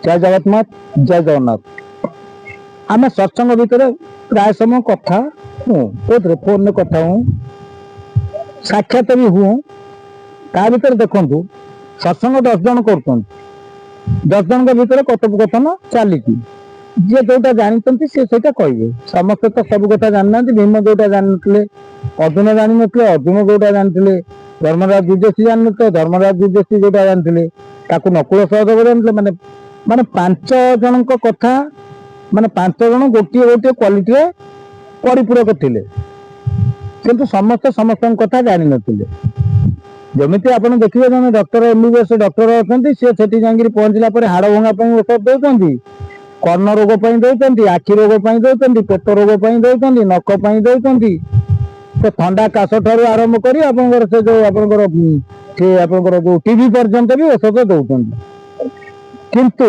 जय जगन्नाथ जय जगन्नाथ। आम सत्संग भितर प्राय समय कथा हूँ फोन कथा हूँ साक्षात भी हूँ ता भर देखु सत्संग 10 जन कर 10 जन भर कथोपकथन चली जी जोटा जानते सी से कहे समस्ते तो सब कथा जाना भीम जोटा जानते अर्जुन जान नी अर्जुन जोटा जानते धर्मराज युधिष्ठिर जान धर्मराज युधिष्ठिर जोटा जानते नकुल सहदेव जानते माने माने 5 जन कथा माने 5 जन गोटे गोटे क्वालिटी परिपूरक थे किंतु समस्त समस्त कथा जानी नथिले। जमिति आपण देखिए जने डॉक्टर एमबीबीएस डॉक्टर अछंती से सेठी जांगिरी पहुंचला पर हाड़ भंगा पई औषध देउछंती कर्ण रोग पई देउछंती आखि रोग पई देउछंती पेट रोग पई देउछंती नक पई देउछंती तो ठंडा काश ठारू आरंभ करी आपनकर से जो आपनकर जो टीबी पर्यंत भी औषध देउछंती किंतु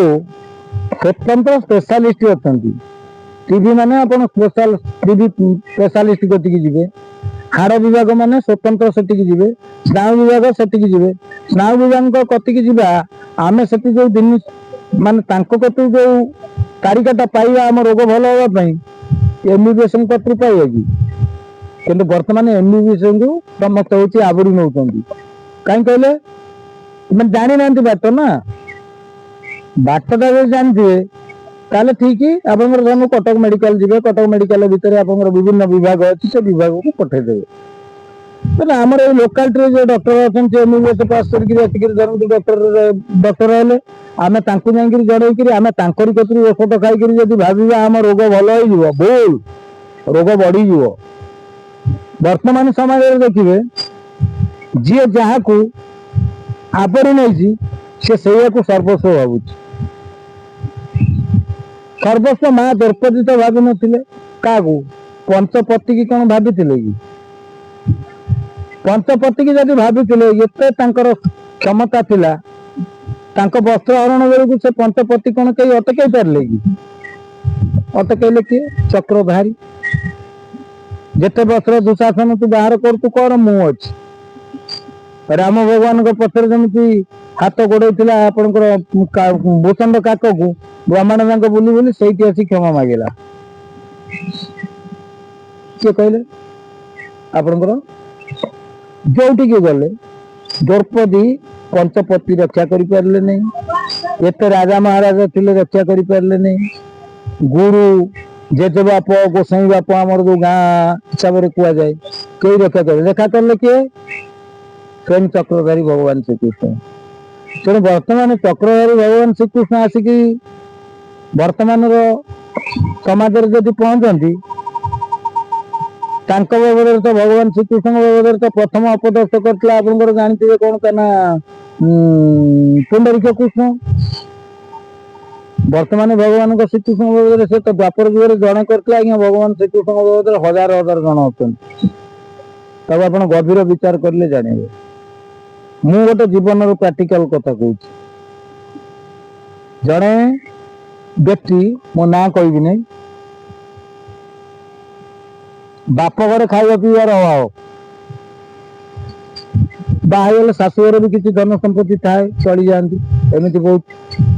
स्वतंत्र स्पेशलिस्ट अछंती टीबी माने आपण स्पेशल टीबी स्पेशलिस्ट गति जिवे हाड़ विभाग माने स्वतंत्र सेटिकी जिवे स्नायु विभाग सेटिकी जिवे स्नायु विभाग कतिकी जिबा आमे सेति जो दिन माने तांको कति जो तारिकाटा पाइबा आम रोग भल होगा पई एमबीबीएस कतु पाइबा कि किंतु वर्तमान एमबीबीएस को समस्त होची आवरी नउतंती काई कहले माने जानि नांती बात ना बाटटा जो जानथिबे ताले ठीक आपनकर जन कटक मेडिकल जिबे कटक मेडिकल भितर आपनकर विभिन्न विभाग अछि से विभाग को पठे देबे तो हमर ए लोकालिटी जो डॉक्टर अछन जे एमबीबीएस पास करके एतिक जन डॉक्टर हेले आमे तांकु जांगिरी जड़े कि आमे तांकरी कतरी औषध खाई करी जदी भाबीबा हम रोग भल होई जीवो भूल रोग बढ़ी जीवो। वर्तमान समाज रे देखिबे जे जहा को आवरी नैछि से सेया को सर्वस्व भाबुछि सर्वस्व माँ द्रौपदी तो भावी नथिले क्या पंचपति की कौन भाभी कि पंचपति की जब भाभी एते क्षमता थिला तांको वस्त्र हरण बेलू से पंचपति कौन कहीं अटकई पारे कि अटकईले किए चक्रधारी जिते वस्त्र दुशासन तू बाहर कर तू कर मु अच्छी राम भगवान पक्षर जमी हाथ गोड़े आपंकर भूषण काक को ब्रह्मांड बुली बुली से क्षमा मांगला किए कहले आपंकर जो गले द्रौपदी पंचपति रक्षा कर पारे नहीं एत राजा महाराजा थे रक्षा कर पारे नहीं गुरु जेजे बाप गोसाई बाप आमर जो गाँ हिसाब से कह जाए कई रक्षा कले किए स्वयं चक्रधारी भगवान श्रीकृष्ण तेणु वर्तमान चक्रधारी भगवान श्रीकृष्ण आसिक वर्तमान समाज जदि पहुंचती बाबद तो भगवान श्रीकृष्ण बाबद तो प्रथम अपदस्थ करता आप जानते कौन कहना पुंडरीक कृष्ण वर्तमान भगवान श्रीकृष्ण बाबद से तो द्वापर जुगे जड़े करता आज्ञा भगवान श्रीकृष्ण बाबद हजार हजार जन अच्छा तब आप गभीर विचार करें जानवे मु गोटे जीवन प्राक्टिकल कथा कहूँ जड़े व्यक्ति मो ना कहबी नहीं बाप घर खाଇବା ପିଇବାର अभाव बाहर शाशुघर भी किसी धन संपत्ति थाए चली जाती एमती बहुत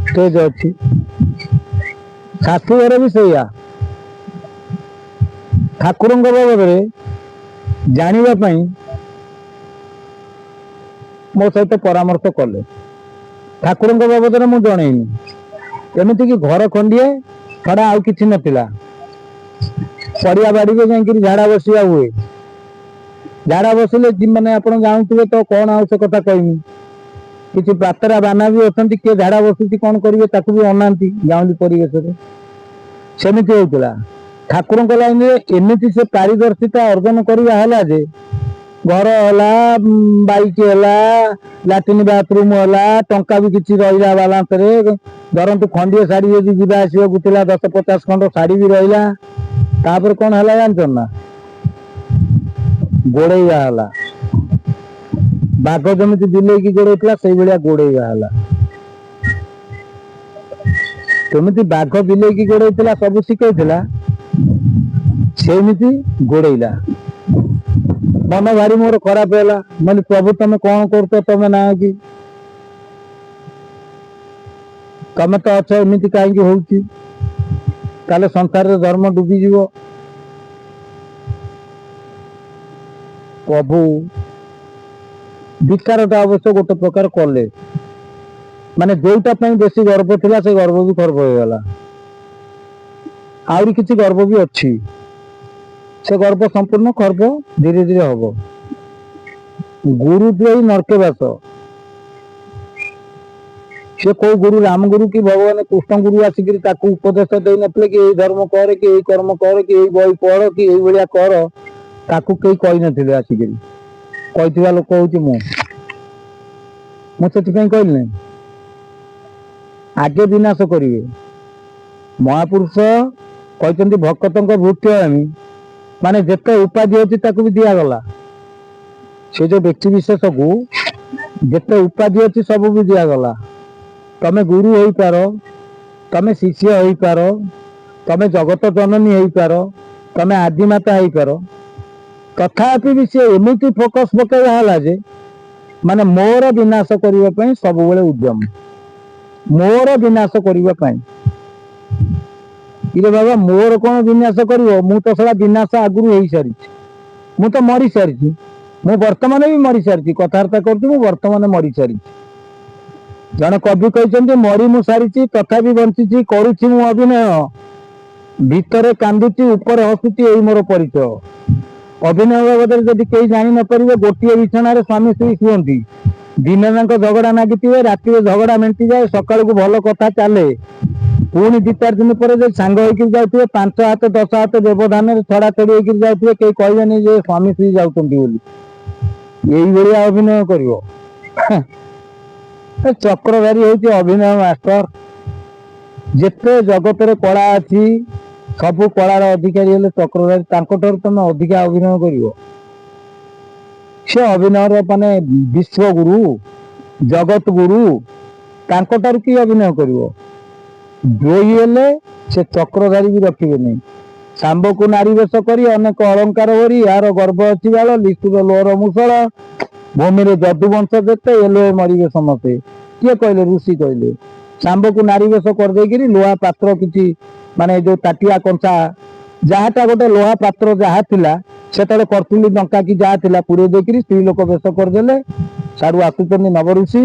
स्टेज अच्छी शाशुघर भी सैया ठाकुर बाबद जानापी मो सहित परामर्श कले ठाकुर बाबद मुझे जनईनी एमती कि घर खंडिए छड़ा आउ कि नाला पड़िया बाड़ी में जाकि झाड़ा बसिया हुए झाड़ा बसिले मैंने आप जानते तो कौन आउ से कथा कहमी किसी प्रातरा बाना भी अच्छा किए झाड़ा बसुची कौन करेंगे भी अना गाँवली परिवेश सेमती होता ठाकुर लाइन एमती से पारदर्शिता अर्जन करवा जे घर है बाइक है लाट्रिन बाथरूम है टंका भी किसी रहा बालांस धरतु खंडे शाढ़ी यदि जावा आसवाक 10-50 खंड शाढ़ी भी रहा तापर कौन है जानते ना गोड़ेवा है बाघ जमी दिल्ली की गोड़ेला से भाया गोड़ेवा है केमी बाघ बिले की गोड़ेला सब शिखेला सेमती गोड़ेला मन भारी मोर खराब है मैंने प्रभु तुम कौन कर तुम ना कि ତମେ ତ ଅଛ ଏମିତି କାହିଁକି ହଉଛି? ତାହେଲେ ସଂସାରରେ ଧର୍ମ ଡୁବିଯିବ। ପ୍ରଭୁ ବିକାରଟା ଅବଶ୍ୟ ଗୋଟେ ପ୍ରକାର କଲେ, ମାନେ ଯୋଉଟା ପାଇଁ ବେଶୀ ଗର୍ବ ଥିଲା ସେ ଗର୍ବ ବି ଖର୍ବ ହେଇଗଲା। ଆହୁରି କିଛି ଗର୍ବ ବି ଅଛି, ସେ ଗର୍ବ ସମ୍ପୂର୍ଣ୍ଣ ଖର୍ବ ଧୀରେ ଧୀରେ ହବ। ଗୁରୁଦ୍ରୋହୀ ନରକେ ବାସ। ସେ କୋଉ ଗୁରୁ, ରାମ ଗୁରୁ କି ଭଗବାନ କୃଷ୍ଣ ଗୁରୁ ଆସିକିରି ତାକୁ ଉପଦେଶ ଦେଇନଥିଲେ କି ଏଇ ଧର୍ମ କର, କି ଏଇ କର୍ମ କର, କି ଏଇ ବହି ପଢ, କି ଏଇଭଳିଆ କର। ତାକୁ କେହି କହିନଥିଲେ ଆସିକିରି। କହିଥିବା ଲୋକ ହଉଛି ମୁଁ ସେଥିପାଇଁ କହିଲି ନାହିଁ। ଆଗେ ବିନାଶ କରିବେ। ମହାପୁରୁଷ କହିଛନ୍ତି ଭକତଙ୍କ ଭୃତ୍ୟ ହେମି, ମାନେ ଯେତେ ଉପାଧି ଅଛି ତାକୁ ବି ଦିଆଗଲା। ସେ ଯୋଉ ବ୍ୟକ୍ତି ବିଶେଷକୁ ଯେତେ ଉପାଧି ଅଛି ସବୁ ବି ଦିଆଗଲା। ତମେ ଗୁରୁ ହେଇପାର, ତମେ ଶିଷ୍ୟ ହେଇପାର, ତମେ ଜଗତ ଜନନୀ ହେଇପାର, ତମେ ଆଦିମାତା ହେଇପାର, ତଥାପି ବି ସେ ଏମିତି ଫୋକସ ପକେଇବା ହେଲା ଯେ ମାନେ ମୋର ବିନାଶ କରିବା ପାଇଁ ସବୁବେଳେ ଉଦ୍ୟମ, ମୋର ବିନାଶ କରିବା ପାଇଁ। ଇରେ ବାବା ମୋର କଣ ବିନାଶ କରିବ? ମୁଁ ତ ସେଟା ବିନାଶ ଆଗରୁ ହେଇସାରିଛି। ମୁଁ ତ ମରି ସାରିଛି। ମୁଁ ବର୍ତ୍ତମାନ ବି ମରି ସାରିଛି। କଥାବାର୍ତ୍ତା କରୁଛି, ମୁଁ ବର୍ତ୍ତମାନ ମରି ସାରିଛି। ଜଣେ କବି କହିଛନ୍ତି ମରି ମୁଁ ସାରିଛି ତଥାପି ବଞ୍ଚିଛି, କରୁଛି ମୁଁ ଅଭିନୟ, ଭିତରେ କାନ୍ଦୁଛି ଉପରେ ହସୁଛି, ଏଇ ମୋର ପରିଚୟ। ଅଭିନୟ ବାବଦରେ ଯଦି କେହି ଜାଣି ନ ପାରିବେ, ଗୋଟିଏ ବିଛଣାରେ ସ୍ୱାମୀ ସ୍ତ୍ରୀ ଶୁଅନ୍ତି, ଦିନ ଯାକ ଝଗଡା ନାଗିଥିବେ, ରାତିରେ ଝଗଡା ମେଣ୍ଟିଯାଏ, ସକାଳକୁ ଭଲ କଥା ଚାଲେ, ପୁଣି 2-4 ଦିନ ପରେ ଯଦି ସାଙ୍ଗ ହେଇକିରି ଯାଉଥିବେ, 5 ହାତ 10 ହାତ ବ୍ୟବଧାନରେ ଛଡା ଛଡି ହେଇକିରି ଯାଉଥିବେ, କେହି କହିବେନି ଯେ ସ୍ୱାମୀ ସ୍ତ୍ରୀ ଯାଉଛନ୍ତି ବୋଲି। ଏଇଭଳିଆ ଅଭିନୟ କରିବ। ଚକ୍ରଧାରୀ ହଉଛି ଅଭିନୟ ମାଷ୍ଟର। ଯେତେ ଜଗତରେ କଳା ଅଛି, ସବୁ କଳାର ଅଧିକାରୀ ହେଲେ ଚକ୍ରଧାରୀ। ତାଙ୍କଠାରୁ ତମେ ଅଧିକା ଅଭିନୟ କରିବ। ସେ ଅଭିନୟର ମାନେ ବିଶ୍ୱଗୁରୁ, ଜଗତ ଗୁରୁ, ତାଙ୍କଠାରୁ କି ଅଭିନୟ କରିବ? ଦ୍ରୋହୀ ହେଲେ ସେ ଚକ୍ରଧାରୀ ବି ରଖିବେନି। ଶାମ୍ବକୁ ନାରୀ ବେଶ କରି ଅନେକ ଅଳଙ୍କାର ଭରି, ଏହାର ଗର୍ଭ ଅଛି ବାଳ, ଲିଚୁର ଲୋହର ମୁଷଳ, ଭୂମିରେ ଯଦୁବଂଶ ଯେତେ, ଏଲୋଏ ମରିବେ ସମସ୍ତେ। କିଏ କହିଲେ? ଋଷି କହିଲେ। ଶାମ୍ବକୁ ନାରୀ ବେଶ କରିଦେଇକିରି ଲୁହା ପାତ୍ର କିଛି, ମାନେ ଯୋଉ ତାଟିଆ କଂସା ଯାହାଟା ଗୋଟେ ଲୁହା ପାତ୍ର ଯାହା ଥିଲା ସେତେବେଳେ କର୍ତ୍ତୁଲି ଟଙ୍କା କି ଯାହା ଥିଲା ପୁରେଇ ଦେଇକିରି ସ୍ତ୍ରୀ ଲୋକ ବେଶ କରିଦେଲେ। ସାଡୁ ଆସୁଛନ୍ତି ନବ ଋଷି,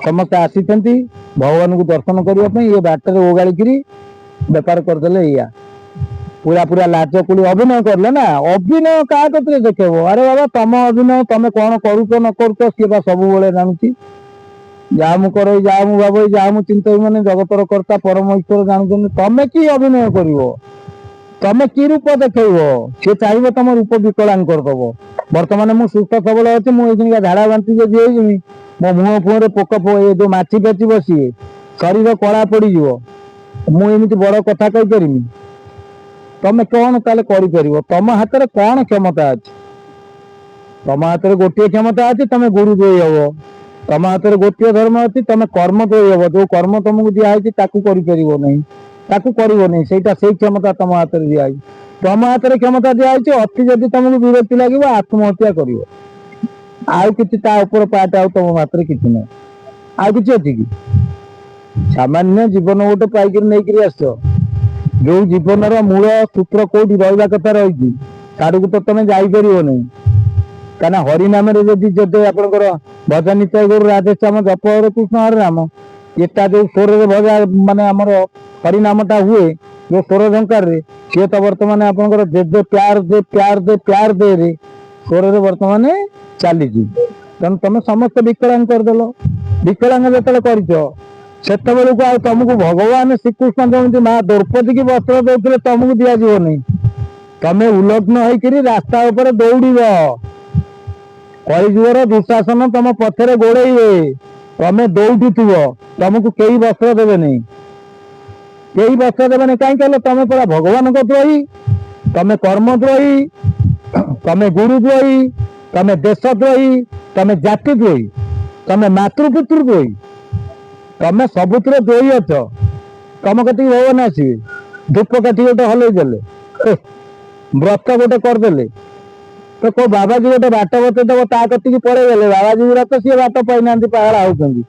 ସମସ୍ତେ ଆସିଛନ୍ତି ଭଗବାନଙ୍କୁ ଦର୍ଶନ କରିବା ପାଇଁ, ଇଏ ବାଟରେ ଓଗାଳିକିରି ବେପାର କରିଦେଲେ। ଏଇଆ ପୁରା ପୁରା ଲାଜ କୁଳି ଅଭିନୟ କରିଲେ ନା। ଅଭିନୟ କାହା କତିରେ ଦେଖେଇବ? ଆରେ ବାବା ତମ ଅଭିନୟ ତମେ କଣ କରୁଛ ନ କରୁଛ ସିଏ ବା ସବୁବେଳେ ଜାଣୁଛି। ଯାହା ମୁଁ କରଇ, ଯାହା ମୁଁ ଭାବଇ, ଯାହା ମୁଁ ଚିନ୍ତଇ, ମାନେ ଜଗତର କର୍ତ୍ତା ପରମ ଈଶ୍ୱର ଜାଣୁଛନ୍ତି। ତମେ କି ଅଭିନୟ କରିବ? ତମେ କି ରୂପ ଦେଖେଇବ? ସିଏ ଚାହିଁବ ତମ ରୂପ ବିକଳାଙ୍ଗ କରିଦବ। ବର୍ତ୍ତମାନ ମୁଁ ସୁସ୍ଥ ସବଳ ଅଛି, ମୁଁ ଏଇଖିଣିକା ଝାଡା ବାନ୍ତି ଯଦି ହେଇଯିବି, ମୋ ମୁହଁ ଫୁହଁରେ ପୋକ ଯୋଉ ମାଛି ଫାଛି ବସିବେ, ଶରୀର କଳା ପଡିଯିବ, ମୁଁ ଏମିତି ବଡ କଥା କହିପାରିବି? ତମେ କଣ ତାହେଲେ କରିପାରିବ? ତମ ହାତରେ କଣ କ୍ଷମତା ଅଛି? ତମ ହାତରେ ଗୋଟିଏ କ୍ଷମତା ଅଛି, ତମେ ଗୁରୁ ଦେଇ ହବ। ତମ ହାତରେ ଗୋଟିଏ ଧର୍ମ ଅଛି, ତମେ କର୍ମ ଦେଇ ହବ। ଯୋଉ କର୍ମ ତମକୁ ଦିଆହେଇଛି ତାକୁ କରିପାରିବ ନାହିଁ, ତାକୁ କରିବନି, ସେଇଟା ସେଇ କ୍ଷମତା ତମ ହାତରେ ଦିଆହେଇଛି। ତମ ହାତରେ କ୍ଷମତା ଦିଆହେଇଛି, ଅତି ଯଦି ତମକୁ ବିରକ୍ତି ଲାଗିବ ଆତ୍ମହତ୍ୟା କରିବ। ଆଉ କିଛି ତା ଉପର ପାଠ ଆଉ ତମ ହାତରେ କିଛି ନାହିଁ। ଆଉ କିଛି ଅଛି କି? ସାମାନ୍ୟ ଜୀବନ ଗୋଟେ ପାଇକିରି ନେଇକିରି ଆସିଛ, ଯୋଉ ଜୀବନର ମୂଳ ସୂତ୍ର କୋଉଠି ରହିବା କଥା ରହିଛି, ସାଡକୁ ତ ତମେ ଯାଇପାରିବନି। କାହିଁକିନା ହରିନାମରେ ଯଦି ଆପଣଙ୍କର ଭଜନ ନିତାଇ ଗୌର ରାଧେଶ୍ୟାମ ଜପ ହରେ କୃଷ୍ଣ ହରେ ରାମ, ଏଟା ଯୋଉ ସ୍ୱରରେ ଭଜା ମାନେ ଆମର ହରିନାମଟା ହୁଏ ଯୋଉ ସ୍ୱର ଝଙ୍କାରରେ, ସିଏ ତ ବର୍ତ୍ତମାନ ଆପଣଙ୍କର ଦେ ଦେ ପ୍ୟାର ଦେ ପ୍ୟାର ଦେ ପ୍ୟାର ଦେ ରେ ସ୍ୱରରେ ବର୍ତ୍ତମାନ ଚାଲିଛି। ତେଣୁ ତମେ ସମସ୍ତେ ବିକଳାଙ୍ଗ କରିଦେଲ। ବିକଳାଙ୍ଗ ଯେତେବେଳେ କରିଛ, ସେତେବେଳକୁ ଆଉ ତମକୁ ଭଗବାନ ଶ୍ରୀକୃଷ୍ଣ ଯେମିତି ମା ଦ୍ରୌପଦୀ କି ବସ୍ତ୍ର ଦଉଥିଲେ ତମକୁ ଦିଆଯିବନି। ତମେ ଉଲଗ୍ନ ହେଇକିରି ରାସ୍ତା ଉପରେ ଦୌଡ଼ିବ। କଳିଯୁଗର ଦୁଃଶାସନ ତମ ପଛରେ ଗୋଡେଇବେ, ତମେ ଦୌଡୁଥିବ, ତମକୁ କେହି ବସ୍ତ୍ର ଦେବେନି। କେହି ବସ୍ତ୍ର ଦେବେନି କାହିଁକି କହିଲ? ତମେ ପରା ଭଗବାନଙ୍କ ଦ୍ରୋହୀ, ତମେ କର୍ମଦ୍ରୋହୀ, ତମେ ଗୁରୁଦ୍ରୋହୀ, ତମେ ଦେଶଦ୍ରୋହୀ, ତମେ ଜାତି ଦ୍ରୋହୀ, ତମେ ମାତୃପିତୃ ଦ୍ରୋହୀ, ତମେ ସବୁଥିରେ ଦ୍ରୋହୀ ଅଛ। ତମ କତିକି ଭଗବାନ ଆସିବେ, ଧୂପ କାଠି ଗୋଟେ ହଲେଇ ଦେଲେ, ବ୍ରତ ଗୋଟେ କରିଦେଲେ, ତ କୋଉ ବାବାଜୀ ଗୋଟେ ବାଟ ବତେଇ ଦବ ତା କତିକି ପଳେଇ ଗଲେ, ବାବାଜୀ ଗୁଡା ତ ସିଏ ବାଟ ପାଇନାହାନ୍ତି, ପାଗଳା ହଉଛନ୍ତି।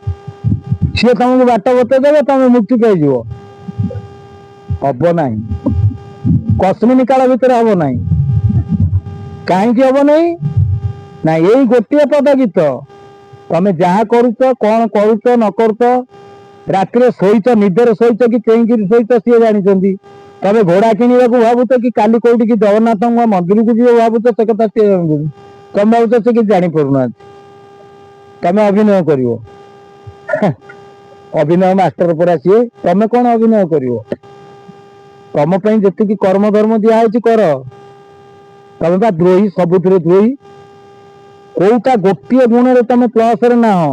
ସିଏ ତମକୁ ବାଟ ବତେଇଦେବେ, ତମେ ମୁକ୍ତି ପାଇଯିବ। ହବ ନାହିଁ, କସ୍ମିନ କାଳ ଭିତରେ ହବ ନାହିଁ। କାହିଁକି ହବ ନାହିଁ ନା ଏଇ ଗୋଟିଏ ପଦ ଗୀତ। ତମେ ଯାହା କରୁଛ, କଣ କରୁଛ ନ କରୁଛ, ରାତିରେ ଶୋଇଛ ନିଦରେ ଶୋଇଛ କି ଚେଇଁକିରି ଶୋଇଛ ସିଏ ଜାଣିଛନ୍ତି। ତମେ ଘୋଡା କିଣିବାକୁ ଭାବୁଛ କି କାଲି କୋଉଠିକି ଜଗନ୍ନାଥଙ୍କ ମନ୍ଦିରକୁ ଯିବ ଭାବୁଛ, ସେ କଥା ସିଏ ଜାଣୁଛନ୍ତି। ତମେ ଭାବୁଛ ସେ କିଛି ଜାଣିପାରୁନାହାନ୍ତି। ତମେ ଅଭିନୟ କରିବ। ଅଭିନୟ ମାଷ୍ଟର ପରା ସିଏ। ତମେ କଣ ଅଭିନୟ କରିବ? ତମ ପାଇଁ ଯେତିକି କର୍ମ ଧର୍ମ ଦିଆହେଇଛି କର। ତମେ ବା ଦ୍ରୋହୀ, ସବୁଥିରେ ଦ୍ରୋହୀ। କୋଉଟା ଗୋଟିଏ ଗୁଣରେ ତମେ ପ୍ଲସରେ ନାହଁ,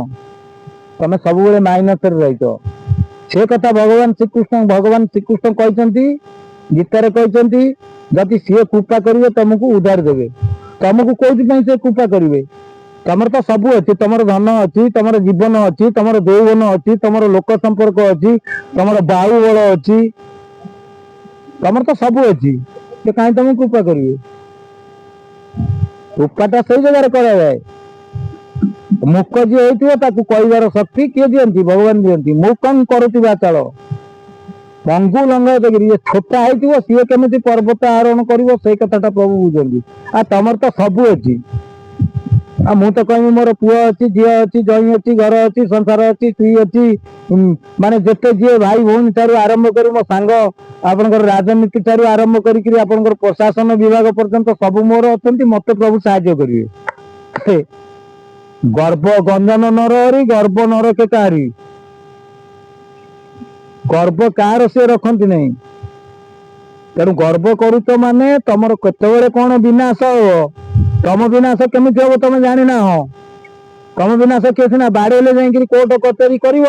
ତମେ ସବୁବେଳେ ମାଇନସରେ ରହିଛ। ସେ କଥା ଭଗବାନ ଶ୍ରୀକୃଷ୍ଣ କହିଛନ୍ତି, ଗୀତାରେ କହିଛନ୍ତି, ଯଦି ସିଏ କୃପା କରିବେ ତମକୁ ଉଦ୍ଧାର ଦେବେ। ତମକୁ କୋଉଥିପାଇଁ ସେ କୃପା କରିବେ? ତମର ତ ସବୁ ଅଛି, ତମର ଧନ ଅଛି, ତମର ଜୀବନ ଅଛି, ତମର ଯୌବନ ଅଛି, ତମର ଲୋକ ସମ୍ପର୍କ ଅଛି, ତମର ବାହୁବଳ ଅଛି, ତମର ତ ସବୁ ଅଛି। ସେ କାହିଁ ତମକୁ କୃପା କରିବେ? କୃପାଟା ସେଇ ଜାଗାରେ କରାଯାଏ। ମୂକ ଯିଏ ହେଇଥିବ ତାକୁ କହିବାର ଶକ୍ତି କିଏ ଦିଅନ୍ତି? ଭଗବାନ ଦିଅନ୍ତି। ମୂକଂ କରୁତି ବାଚାଳ ମଙ୍ଗୁ ଲଙ୍ଘୟତଗିରି। ଇଏ ଛୋଟା ହେଇଥିବ, ସିଏ କେମିତି ପର୍ବତ ଆରୋହଣ କରିବ ସେଇ କଥାଟା ପ୍ରଭୁ ବୁଝନ୍ତି। ଆଉ ତମର ତ ସବୁ ଅଛି। ଆଉ ମୁଁ ତ କହିବି ମୋର ପୁଅ ଅଛି, ଝିଅ ଅଛି, ଜଇଁ ଅଛି, ଘର ଅଛି, ସଂସାର ଅଛି, ସ୍ତ୍ରୀ ଅଛି, ମାନେ ଯେତେ ଯିଏ ଭାଇ ଭଉଣୀ ଠାରୁ ଆରମ୍ଭ କରି ମୋ ସାଙ୍ଗ, ଆପଣଙ୍କର ରାଜନୀତି ଠାରୁ ଆରମ୍ଭ କରିକିରି ଆପଣଙ୍କର ପ୍ରଶାସନ ବିଭାଗ ପର୍ଯ୍ୟନ୍ତ ସବୁ ମୋର ଅଛନ୍ତି। ମତେ ପ୍ରଭୁ ସାହାଯ୍ୟ କରିବେ। ଗର୍ବ ଗଞ୍ଜନ ନରହରି, ଗର୍ବ ନରକେ କାହାରି। ଗର୍ବ କାହାର ସେ ରଖନ୍ତି ନାହିଁ। ତେଣୁ ଗର୍ବ କରୁଛ ମାନେ ତମର କେତେବେଳେ କଣ ବିନାଶ ହବ। ତମ ବିନାଶ କେମିତି ହବ ତମେ ଜାଣିନାହ। ତମ ବିନାଶ କିଏ ସିନା ବାଡେଇଲେ ଯାଇକିରି କୋର୍ଟ କଚେରୀ କରିବ।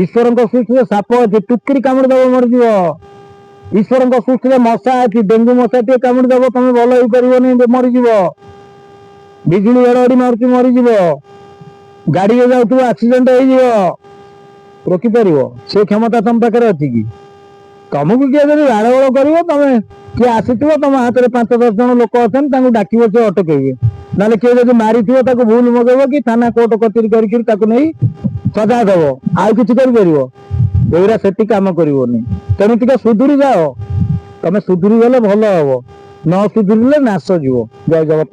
ଈଶ୍ୱରଙ୍କ ସୃଷ୍ଟିରେ ସାପ ଅଛି, ଟୁକିରି କାମୁଡି ଦବ ମରିଯିବ। ଈଶ୍ୱରଙ୍କ ସୃଷ୍ଟିରେ ମଶା ଅଛି, ଡେଙ୍ଗୁ ମଶା ଟିକେ କାମୁଡି ଦବ ତମେ ଭଲ ହେଇପାରିବନି, ମରିଯିବ। ବିଜୁଳି ଘଡଘଡି ମାରୁଛି ମରିଯିବ। ଗାଡିରେ ଯାଉଥିବ ଆକ୍ସିଡେଣ୍ଟ ହେଇଯିବ। ରୋକିପାରିବ? ସେ କ୍ଷମତା ତମ ପାଖରେ ଅଛି କି? ତମକୁ କିଏ ଯଦି ବାଡଗୋଳ କରିବ, ତମେ କିଏ ଆସିଥିବ, ତମ ହାତରେ 5-10 ଜଣ ଲୋକ ଅଛନ୍ତି, ତାଙ୍କୁ ଡାକିବ, ସେ ଅଟକେଇବେ। ନହେଲେ କିଏ ଯଦି ମାରିଥିବ ତାକୁ ଭୁଲ ମଗେଇବ କି ଥାନା କୋର୍ଟ କଚେରୀ କରିକି ତାକୁ ନେଇ ସଜା ଦବ। ଆଉ କିଛି କରିପାରିବ? ଏଗୁରା ସେଠି କାମ କରିବନି। ତେଣୁ ଟିକେ ସୁଧୁରି ଯାଅ। ତମେ ସୁଧୁରି ଗଲେ ଭଲ ହବ, ନ ସୁଧୁରିଲେ ନାଶ ଯିବ। ଜୟ ଜଗନ୍ନାଥ।